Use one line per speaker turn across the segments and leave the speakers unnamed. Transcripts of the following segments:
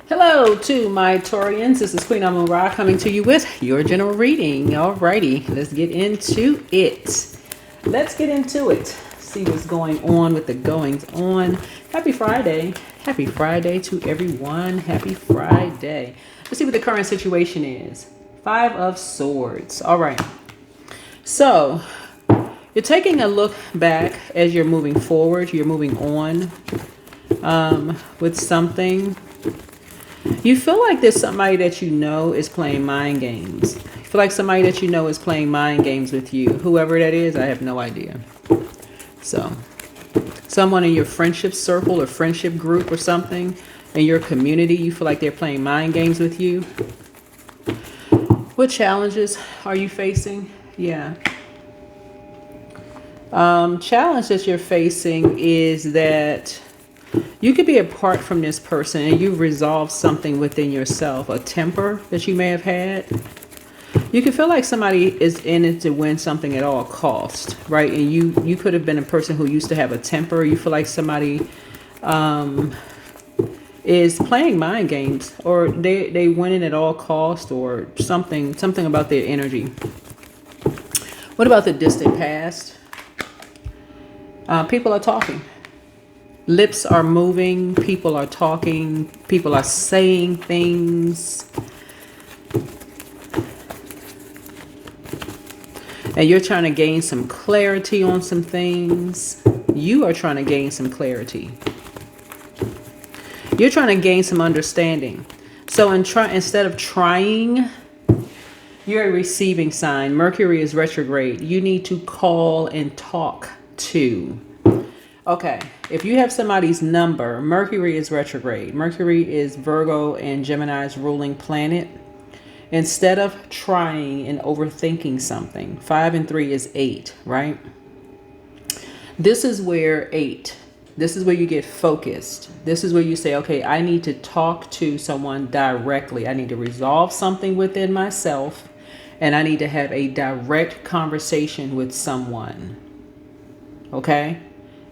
Hello to my Taurians. This is Queen Amura coming to you with your general reading. Alrighty, let's get into it. Let's get into it. See what's going on with the goings on. Happy Friday. Happy Friday to everyone. Happy Friday. Let's see what the current situation is. 5 of Swords. All right. So you're taking a look back as you're moving forward. You're moving on with something. You feel like there's somebody that you know is playing mind games. You feel like somebody that you know is playing mind games with you. Whoever that is, I have no idea. So, someone in your friendship circle or friendship group or something, in your community, you feel like they're playing mind games with you. What challenges are you facing? Yeah. Challenge that you're facing is that you could be apart from this person and you've resolved something within yourself, a temper that you may have had. You can feel like somebody is in it to win something at all cost, right? And you could have been a person who used to have a temper. You feel like somebody is playing mind games, or they winning at all cost, or something about their energy. What about the distant past? People are talking. Lips are moving, people are talking, people are saying things. And you're trying to gain some clarity on some things. You are trying to gain some clarity. You're trying to gain some understanding. So instead of trying, you're a receiving sign. Mercury is retrograde. You need to call and talk to. Okay, if you have somebody's number, Mercury is retrograde. Mercury is Virgo and Gemini's ruling planet. Instead of trying and overthinking something, 5 and 3 is 8, right? This is where you get focused. This is where you say, okay, I need to talk to someone directly. I need to resolve something within myself, and I need to have a direct conversation with someone. Okay?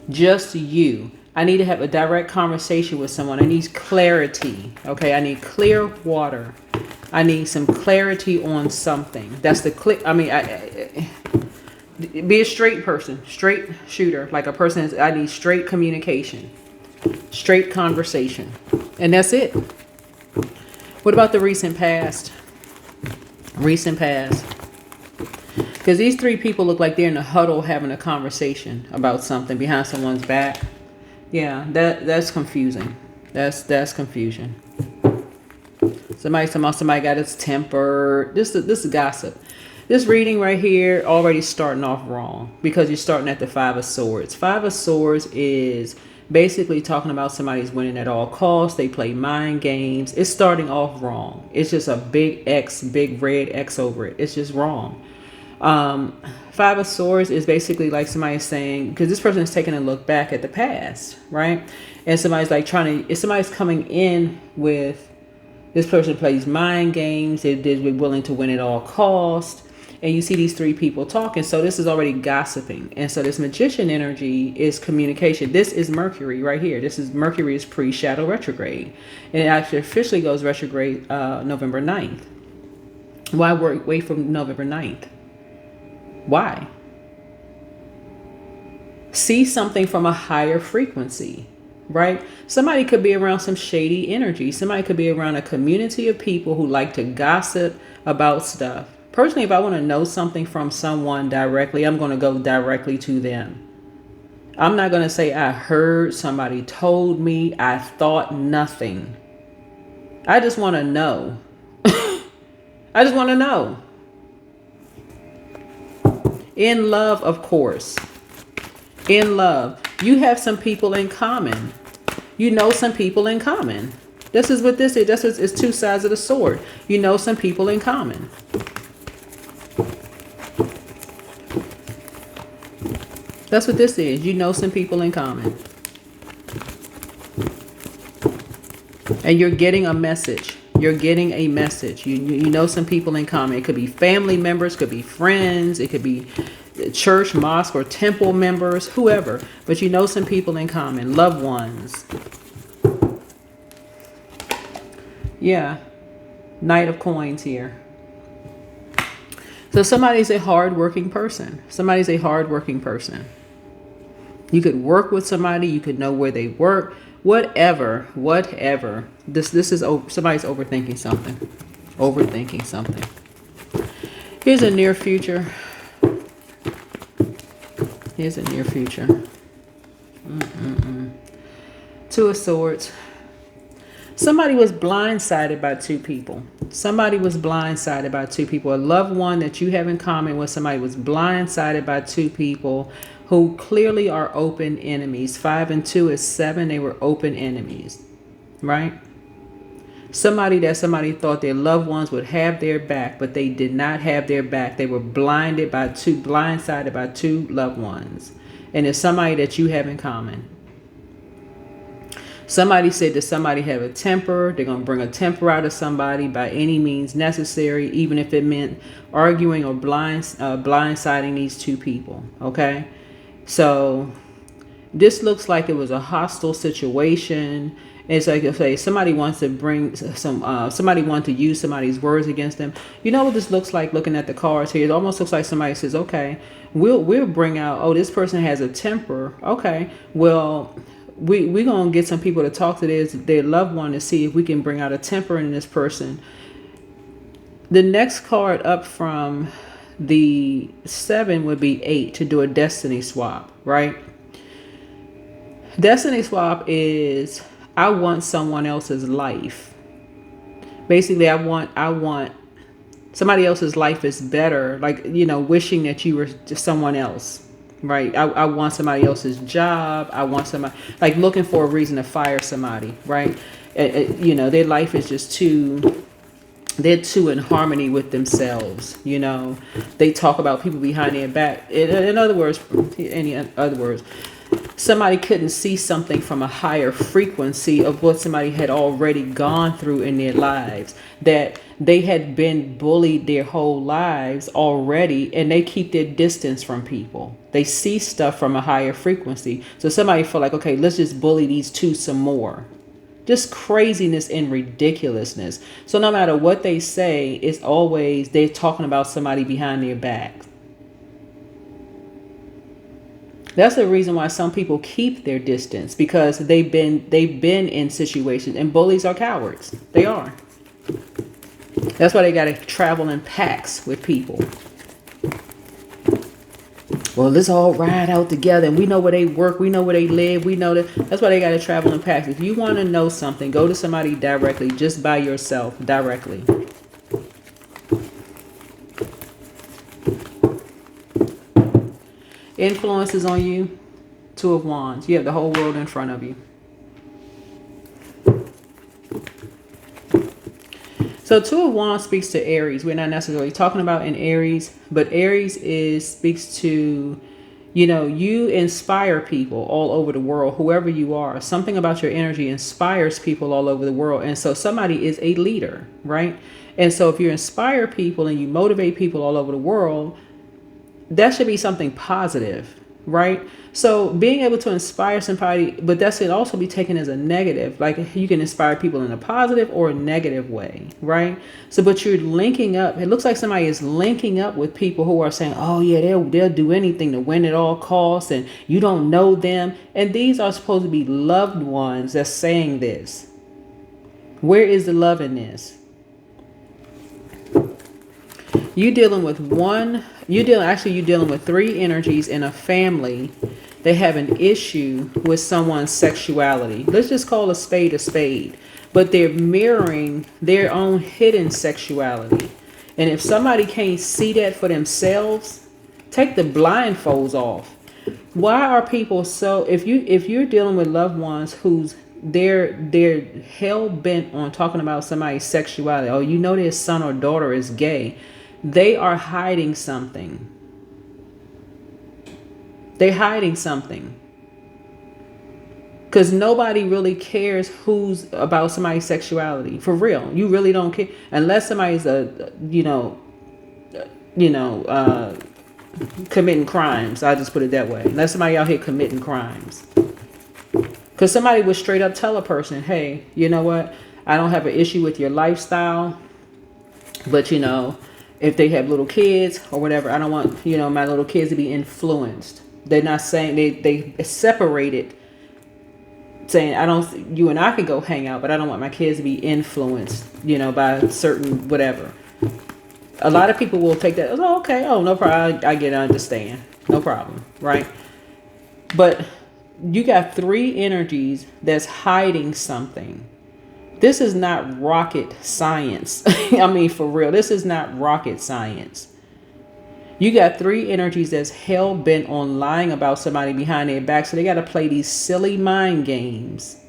Just you. I need to have a direct conversation with someone. I need clarity. Okay, I need clear water. I need some clarity on something. That's the be a straight person, straight shooter, like a person is. I need straight communication, straight conversation, and that's it. What about the recent past? Recent past. Because these 3 people look like they're in a huddle having a conversation about something behind someone's back. Yeah, that's confusing. That's confusion. Somebody got his temper. This is gossip. This reading right here already starting off wrong because you're starting at the 5 of Swords. 5 of Swords is basically talking about somebody's winning at all costs. They play mind games. It's starting off wrong. It's just a big X, big red X over it. It's just wrong. 5 of Swords is basically like somebody saying, because this person is taking a look back at the past, right? And somebody's like if somebody's coming in with, this person plays mind games, they're willing to win at all cost, and you see these 3 people talking, so this is already gossiping. And so this Magician energy is communication. This is Mercury right here. Mercury is pre-shadow retrograde, and it actually officially goes retrograde November 9th. Why wait from November 9th? Why? See something from a higher frequency, right? Somebody could be around some shady energy. Somebody could be around a community of people who like to gossip about stuff. Personally, if I want to know something from someone directly, I'm going to go directly to them. I'm not going to say I heard, somebody told me, I thought nothing. I just want to know. I just want to know. In love, of course. In love. You have some people in common. You know some people in common. This is what this is. It's 2 sides of the sword. You know some people in common. That's what this is. You know some people in common. And you're getting a message. You're getting a message. You know some people in common. It could be family members, could be friends, it could be church, mosque, or temple members, whoever. But you know some people in common, loved ones. Yeah. Knight of Coins here. So somebody's a hard-working person. Somebody's a hard-working person. You could work with somebody. You could know where they work. Whatever. This is somebody's overthinking something. Overthinking something. Here's a near future. Here's a near future. Two of Swords. Somebody was blindsided by two people. Somebody was blindsided by two people. A loved one that you have in common with somebody was blindsided by two people who clearly are open enemies. 5 and 2 is 7. They were open enemies, right? Somebody thought their loved ones would have their back, but they did not have their back. They were blindsided by two loved ones. And it's somebody that you have in common. Somebody said that somebody have a temper. They're going to bring a temper out of somebody by any means necessary, even if it meant arguing or blindsiding these two people. Okay. So this looks like it was a hostile situation. It's like if somebody wants to bring somebody wants to use somebody's words against them. You know what this looks like looking at the cards here? It almost looks like somebody says, okay, we'll bring out, oh, this person has a temper. Okay, well, we're going to get some people to talk to their loved one to see if we can bring out a temper in this person. The next card up from the 7 would be 8 to do a destiny swap, right? Destiny swap is I want someone else's life. Basically, I want somebody else's life is better. Like, wishing that you were just someone else, right? I want somebody else's job. I want somebody, like, looking for a reason to fire somebody, right? Their life is just they're too in harmony with themselves. They talk about people behind their back. In other words, somebody couldn't see something from a higher frequency of what somebody had already gone through in their lives, that they had been bullied their whole lives already, and they keep their distance from people. They see stuff from a higher frequency. So somebody felt like, okay, let's just bully these two some more. Just craziness and ridiculousness. So no matter what they say, it's always they're talking about somebody behind their back. That's the reason why some people keep their distance, because they've been in situations, and bullies are cowards. They are. That's why they got to travel in packs with people. Well, let's all ride out together, and we know where they work, we know where they live, we know that. That's why they got to travel in packs. If you want to know something, go to somebody directly, just by yourself, directly. Influences on you. 2 of Wands. You have the whole world in front of you. So 2 of Wands speaks to Aries. We're not necessarily talking about in Aries, but Aries speaks to, you inspire people all over the world, whoever you are. Something about your energy inspires people all over the world. And so somebody is a leader, right? And so if you inspire people and you motivate people all over the world, that should be something positive, right? So being able to inspire somebody, but that should also be taken as a negative. Like, you can inspire people in a positive or a negative way, right? So, but you're linking up. It looks like somebody is linking up with people who are saying, oh yeah, they'll do anything to win at all costs, and you don't know them. And these are supposed to be loved ones that's saying this. Where is the love in this? You're dealing with 3 energies in a family. They have an issue with someone's sexuality. Let's just call a spade, but they're mirroring their own hidden sexuality. And if somebody can't see that for themselves, take the blindfolds off. Why are people so, if you're dealing with loved ones who's they're hell bent on talking about somebody's sexuality, oh, their son or daughter is gay, they are hiding something. They're hiding something. Because nobody really cares who's about somebody's sexuality. For real. You really don't care. Unless somebody's committing crimes. I'll just put it that way. Unless somebody out here committing crimes. Because somebody would straight up tell a person, hey, you know what? I don't have an issue with your lifestyle, but you know, if they have little kids or whatever, I don't want, you know, my little kids to be influenced. They're not saying they separated, saying I don't, you and I could go hang out, but I don't want my kids to be influenced, you know, by certain whatever. A lot of people will take that as, oh, okay, oh, no problem, I get it, I understand, no problem, right? But you got 3 energies that's hiding something. This is not rocket science. I mean, for real, this is not rocket science. You got 3 energies that's hell bent on lying about somebody behind their back. So they got to play these silly mind games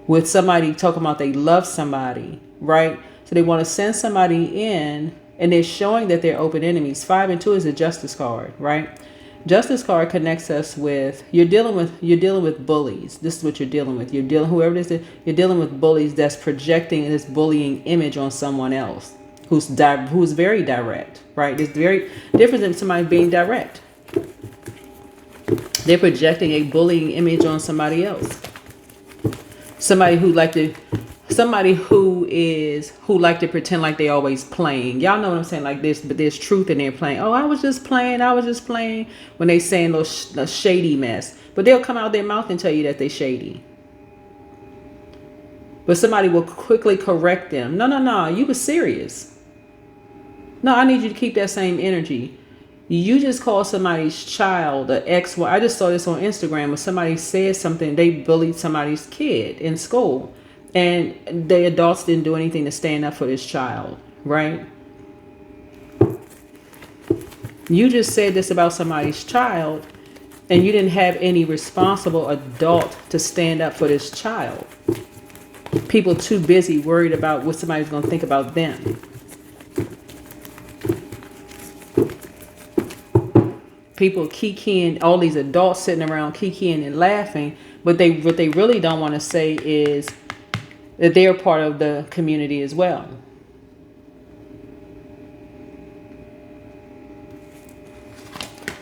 with somebody talking about they love somebody, right? So they want to send somebody in and they're showing that they're open enemies. 5 and 2 is a justice card, right? Justice card connects us with, you're dealing with bullies. This is what you're dealing with. Whoever it is, you're dealing with bullies that's projecting this bullying image on someone else who's very direct, right? There's very different than somebody being direct. They're projecting a bullying image on somebody else. Somebody who like to pretend like they always playing. Y'all know what I'm saying, like this, but there's truth in their playing. Oh, I was just playing when they saying those shady mess. But they'll come out their mouth and tell you that they shady. But somebody will quickly correct them. No, you were serious. No, I need you to keep that same energy. You just called somebody's child an X. I just saw this on Instagram where somebody said something. They bullied somebody's kid in school. And the adults didn't do anything to stand up for this child, right? You just said this about somebody's child, and you didn't have any responsible adult to stand up for this child. People too busy worried about what somebody's going to think about them. People kikiing, all these adults sitting around kikiing and laughing, but what they really don't want to say is that they're part of the community as well.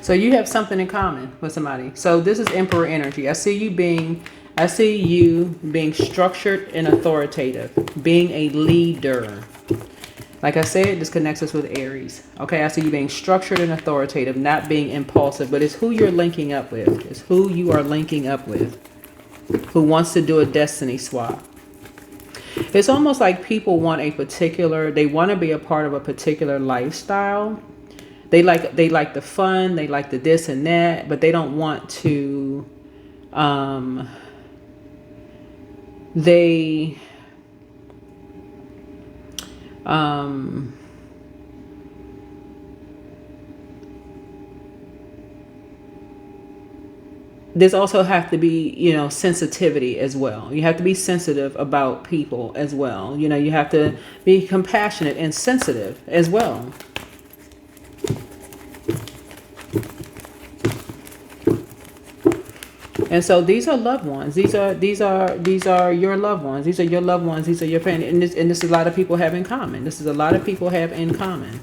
So you have something in common with somebody. So this is Emperor energy. I see you being structured and authoritative, being a leader. Like I said, this connects us with Aries. Okay, I see you being structured and authoritative, not being impulsive, but it's who you're linking up with. It's who you are linking up with, who wants to do a destiny swap. It's almost like people want they want to be a part of a particular lifestyle. They like the fun, they like the this and that, but they don't want to, there's also have to be, you know, sensitivity as well. You have to be sensitive about people as well. You know, you have to be compassionate and sensitive as well. And so these are loved ones. These are your loved ones. These are your loved ones. These are your family. And this is a lot of people have in common. This is a lot of people have in common.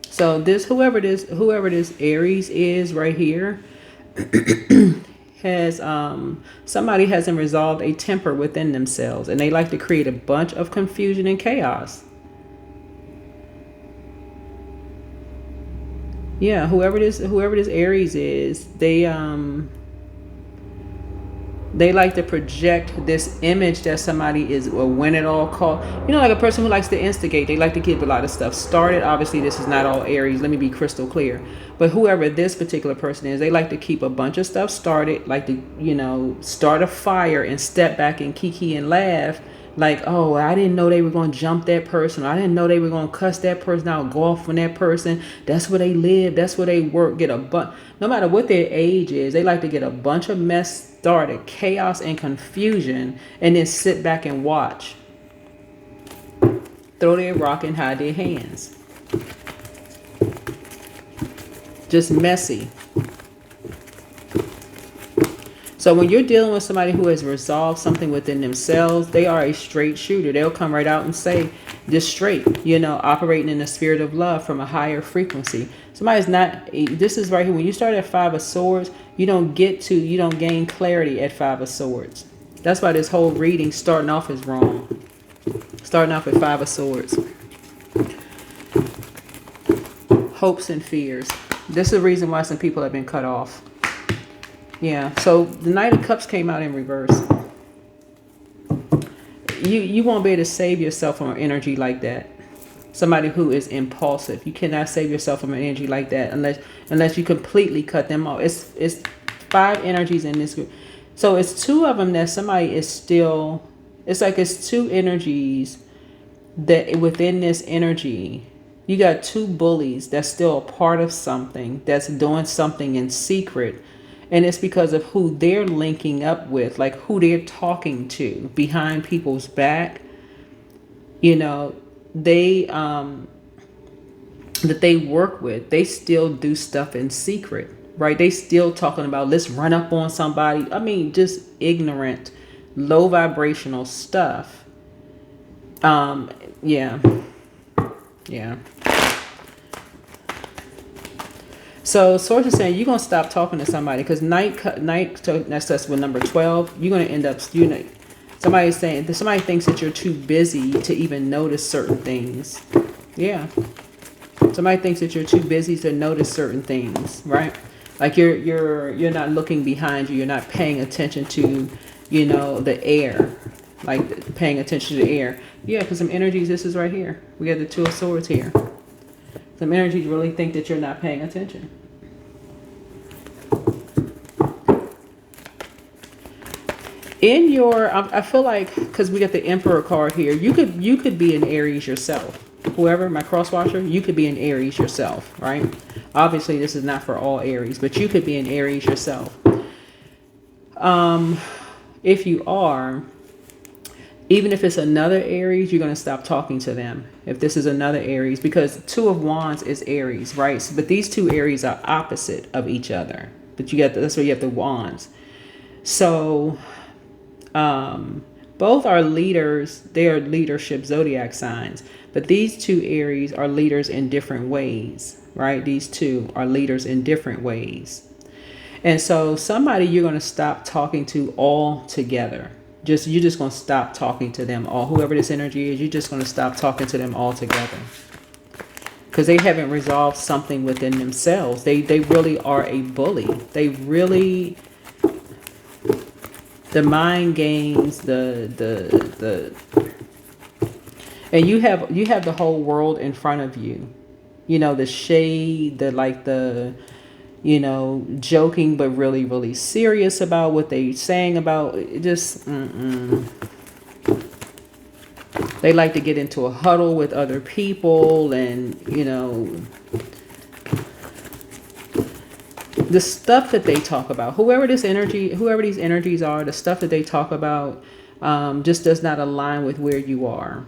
So this, whoever this Aries is right here, has somebody hasn't resolved a temper within themselves, and they like to create a bunch of confusion and chaos. Yeah, whoever this Aries is, they like to project this image that somebody is a win-it-all call. You know, like a person who likes to instigate. They like to keep a lot of stuff started. Obviously, this is not all Aries. Let me be crystal clear. But whoever this particular person is, they like to keep a bunch of stuff started. Like to, you know, start a fire and step back and kiki and laugh. Like, oh, I didn't know they were going to jump that person. I didn't know they were going to cuss that person out, go off on that person. That's where they live. That's where they work. No matter what their age is, they like to get a bunch of mess started, chaos and confusion, and then sit back and watch. Throw their rock and hide their hands. Just messy. So when you're dealing with somebody who has resolved something within themselves, they are a straight shooter. They'll come right out and say this straight, you know, operating in the spirit of love from a higher frequency. Somebody's not, this is right here. When you start at 5 of Swords, You don't gain clarity at Five of Swords. That's why this whole reading starting off is wrong. Starting off at Five of Swords. Hopes and fears. This is the reason why some people have been cut off. Yeah, so the Knight of Cups came out in reverse. You won't be able to save yourself from an energy like that. Somebody who is impulsive. You cannot save yourself from an energy like that unless you completely cut them off. It's 5 energies in this group. So it's 2 of them that somebody is still, it's like it's 2 energies that within this energy, you got 2 bullies that's still a part of something, that's doing something in secret. And it's because of who they're linking up with, like who they're talking to behind people's back. You know, they that they work with, they still do stuff in secret, right? They still talking about, let's run up on somebody. I mean, just ignorant, low vibrational stuff. Yeah. So source is saying you're gonna stop talking to somebody because night that's us with number 12. You're gonna end up, somebody's saying that somebody thinks that you're too busy to even notice certain things. Yeah. Somebody thinks that you're too busy to notice certain things, right? Like you're not looking behind you. You're not paying attention to, the air, like paying attention to the air. Yeah, because some energies, this is right here. We got the 2 of Swords here. Some energies really think that you're not paying attention. In your, I feel like, because we got the Emperor card here, you could be an Aries yourself. Whoever, my cross-watcher, you could be an Aries yourself, right? Obviously, this is not for all Aries, but you could be an Aries yourself. If you are, even if it's another Aries, you're going to stop talking to them. If this is another Aries, because 2 of Wands is Aries, right? But these 2 Aries are opposite of each other. But that's where you have the Wands. So, both are leaders. They are leadership zodiac signs. But these 2 Aries are leaders in different ways, right? These 2 are leaders in different ways. And so somebody you're going to stop talking to altogether. You're just going to stop talking to them all. Whoever this energy is, you're just going to stop talking to them altogether. Because they haven't resolved something within themselves. They really are a bully. They really, the mind games, and you have the whole world in front of you. The shade, joking but really, really serious about what they're saying about it. Just, they like to get into a huddle with other people and, the stuff that they talk about, whoever these energies are, the stuff that they talk about just does not align with where you are.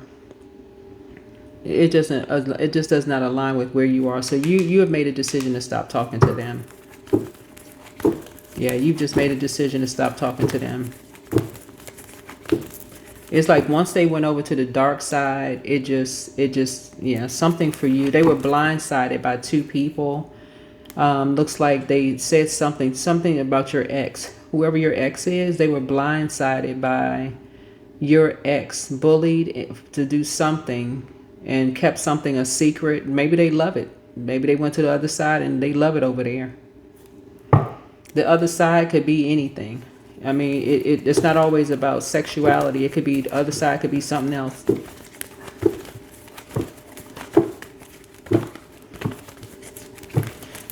It just does not align with where you are. So you have made a decision to stop talking to them. Yeah, you've just made a decision to stop talking to them. It's like once they went over to the dark side, it just something for you. They were blindsided by 2 people. Looks like they said something about your ex. Whoever your ex is, they were blindsided by your ex, bullied to do something and kept something a secret. Maybe they love it. Maybe they went to the other side and they love it over there. The other side could be anything. I mean, it's not always about sexuality. It could be, the other side could be something else.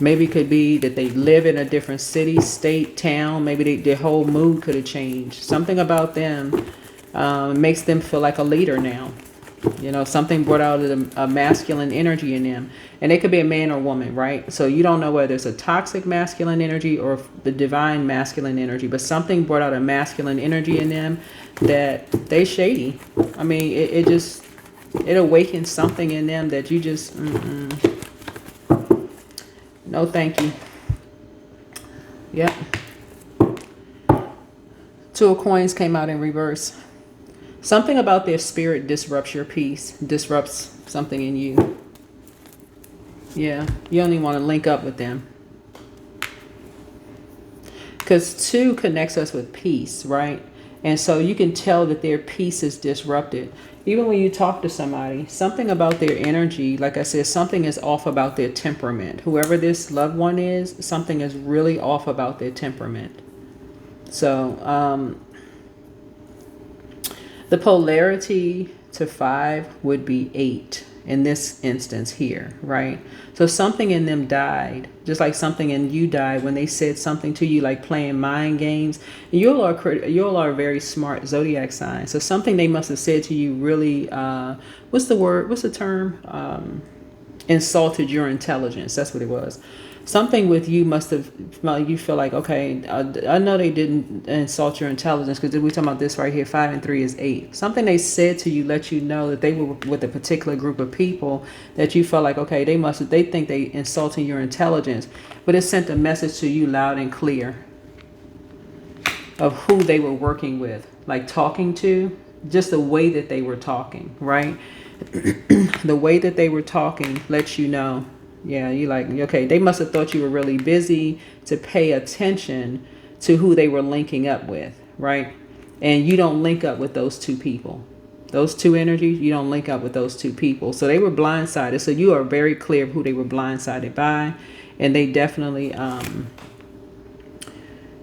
Maybe it could be that they live in a different city, state, town. Maybe their whole mood could have changed. Something about them makes them feel like a leader now. Something brought out a masculine energy in them. And it could be a man or woman, right? So you don't know whether it's a toxic masculine energy or the divine masculine energy. But something brought out a masculine energy in them that they shady. I mean, it awakens something in them that you just... No, thank you. Yep. 2 of Coins came out in reverse. Something about their spirit disrupts your peace, disrupts something in you. Yeah, you only want to link up with them. Because 2 connects us with peace, right? And so you can tell that their peace is disrupted. Even when you talk to somebody, something about their energy, like I said, something is off about their temperament. Whoever this loved one is, something is really off about their temperament. So the polarity to 5 would be 8 in this instance here, right? So something in them died, just like something in you died when they said something to you, like playing mind games. You all are a very smart zodiac sign. So something they must have said to you really, what's the term? Insulted your intelligence. That's what it was. Something with you must have, you feel like, okay, I know they didn't insult your intelligence, because we're talking about this right here. 5 and 3 is 8. Something they said to you let you know that they were with a particular group of people that you felt like, okay, they think they insulting your intelligence, but it sent a message to you loud and clear of who they were working with, like talking to, just the way that they were talking, right? The way that they were talking lets you know. Yeah, you like, okay, they must have thought you were really busy to pay attention to who they were linking up with, right? And you don't link up with those 2 people. Those 2 energies, you don't link up with those 2 people. So they were blindsided. So you are very clear of who they were blindsided by. And they definitely,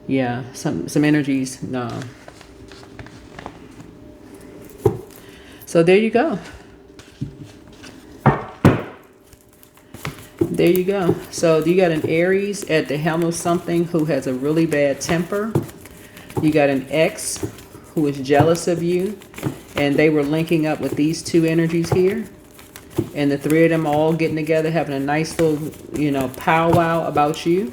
yeah, some energies, no. So there you go. There you go. So you got an Aries at the helm of something who has a really bad temper. You got an ex who is jealous of you, and they were linking up with these 2 energies here. And the 3 of them all getting together, having a nice little, powwow about you.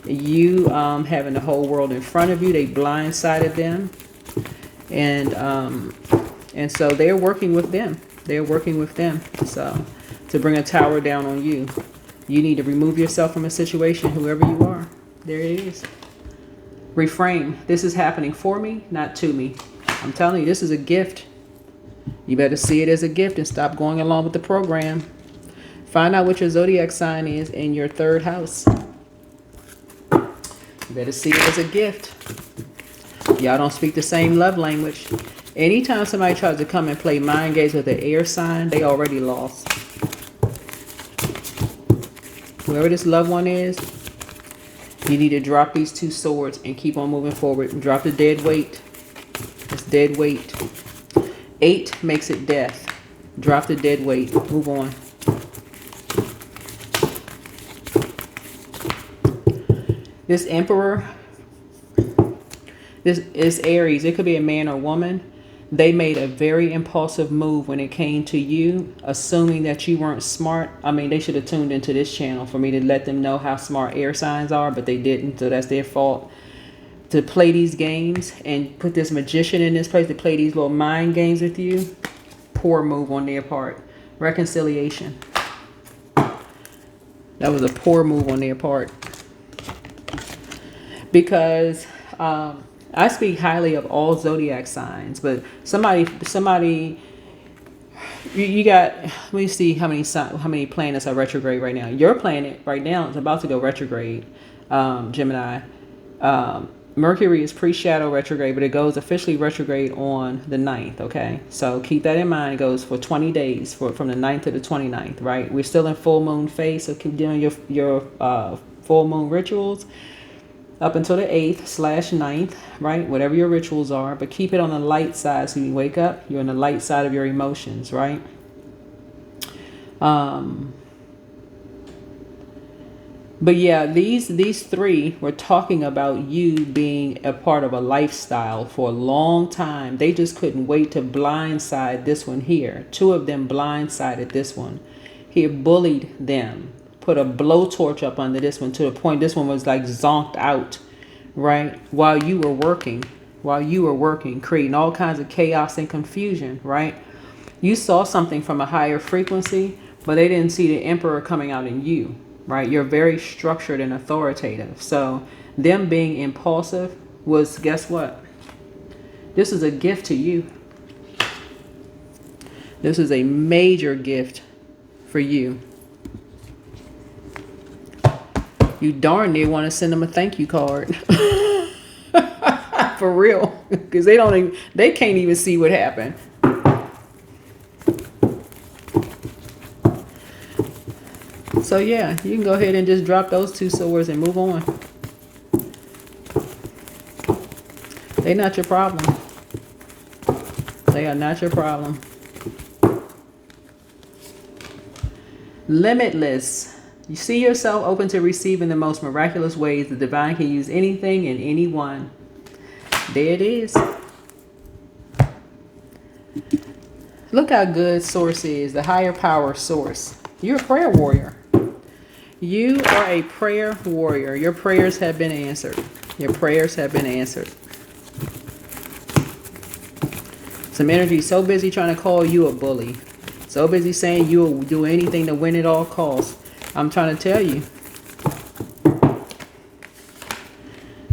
You having the whole world in front of you. They blindsided them. And so they're working with them. They're working with them. So to bring a tower down on you. You need to remove yourself from a situation, whoever you are. There it is. Reframe. This is happening for me, not to me. I'm telling you, this is a gift. You better see it as a gift and stop going along with the program. Find out what your zodiac sign is in your 3rd house. You better see it as a gift. Y'all don't speak the same love language. Anytime somebody tries to come and play mind games with an air sign, they already lost. Whoever this loved one is, you need to drop these 2 swords and keep on moving forward. Drop the dead weight. It's dead weight. 8 makes it death. Drop the dead weight. Move on. This Emperor, this is Aries. It could be a man or woman. They made a very impulsive move when it came to you, assuming that you weren't smart. I mean, they should have tuned into this channel for me to let them know how smart air signs are, but they didn't, so that's their fault. To play these games and put this magician in this place to play these little mind games with you, poor move on their part. Reconciliation. That was a poor move on their part. Because I speak highly of all zodiac signs, but somebody, you got, let me see how many planets are retrograde right now. Your planet right now is about to go retrograde, Gemini. Mercury is pre-shadow retrograde, but it goes officially retrograde on the 9th, okay? So keep that in mind. It goes for 20 days, from the 9th to the 29th, right? We're still in full moon phase, so keep doing your full moon rituals up until the 8th/9th, right? Whatever your rituals are, but keep it on the light side. So you wake up, you're on the light side of your emotions, right? But yeah, these 3 were talking about you being a part of a lifestyle for a long time. They just couldn't wait to blindside this one here. 2 of them blindsided this one. He bullied them. Put a blowtorch up under this one to the point this one was like zonked out, right? While you were working, creating all kinds of chaos and confusion, right? You saw something from a higher frequency, but they didn't see the Emperor coming out in you, right? You're very structured and authoritative. So them being impulsive was, guess what? This is a gift to you. This is a major gift for you. You darn near want to send them a thank you card. For real. Because they can't even see what happened. So yeah, you can go ahead and just drop those 2 swords and move on. They're not your problem. They are not your problem. Limitless. You see yourself open to receiving the most miraculous ways. The divine can use anything and anyone. There it is. Look how good Source is. The higher power Source. You're a prayer warrior. You are a prayer warrior. Your prayers have been answered. Your prayers have been answered. Some energy so busy trying to call you a bully. So busy saying you'll do anything to win at all costs. I'm trying to tell you.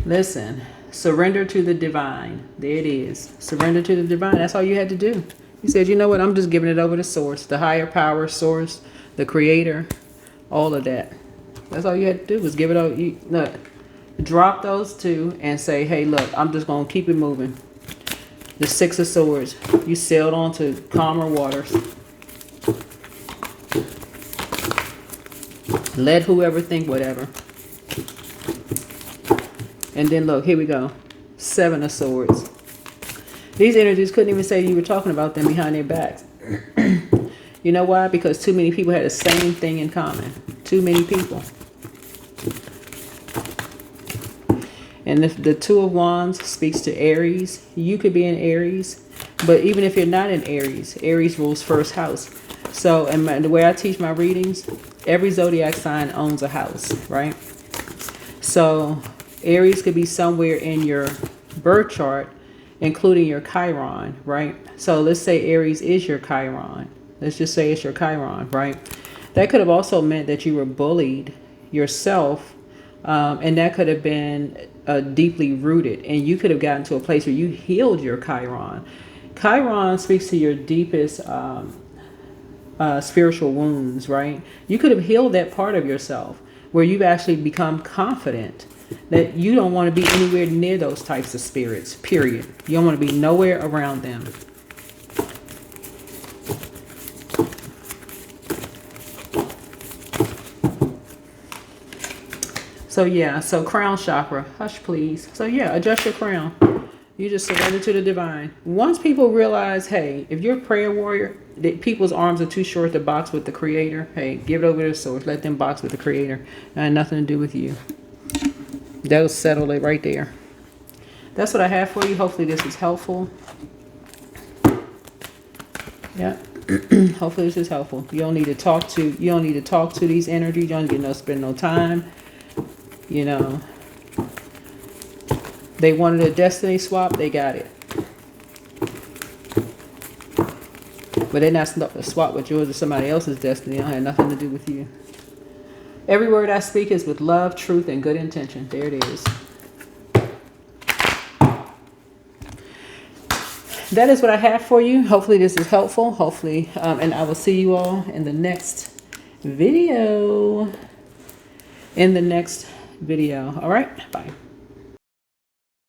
Listen. Surrender to the divine. There it is. Surrender to the divine. That's all you had to do. He said, you know what? I'm just giving it over to Source. The higher power, Source, the creator, all of that. That's all you had to do was give it over. Look, drop those 2 and say, hey, look, I'm just going to keep it moving. The 6 of Swords. You sailed on to calmer waters. Let whoever think whatever. And then look, here we go. 7 of Swords. These energies couldn't even say you were talking about them behind their backs. You know why? Because too many people had the same thing in common. Too many people. And the 2 of Wands speaks to Aries. You could be in Aries. But even if you're not in Aries, Aries rules first house. So the way I teach my readings, every zodiac sign owns a house, right? So Aries could be somewhere in your birth chart, including your Chiron, right? So let's say Aries is your Chiron. Let's just say it's your Chiron, right? That could have also meant that you were bullied yourself, and that could have been deeply rooted, and you could have gotten to a place where you healed your Chiron. Chiron speaks to your deepest spiritual wounds, right? You could have healed that part of yourself where you've actually become confident that you don't want to be anywhere near those types of spirits, period. You don't want to be nowhere around them. So yeah, so crown chakra, hush please. So yeah, adjust your crown. You just surrender to the divine. Once people realize, hey, if you're a prayer warrior, that people's arms are too short to box with the creator, hey, give it over to the source. Let them box with the creator. It had nothing to do with you. That'll settle it right there. That's what I have for you. Hopefully this is helpful. Yeah. Hopefully this is helpful. You don't need to talk to these energies. You don't need to spend no time. You know, they wanted a destiny swap, they got it. But they're not a swap with yours or somebody else's destiny. It had nothing to do with you. Every word I speak is with love, truth, and good intention. There it is. That is what I have for you. Hopefully this is helpful. Hopefully, and I will see you all in the next video. All right, bye.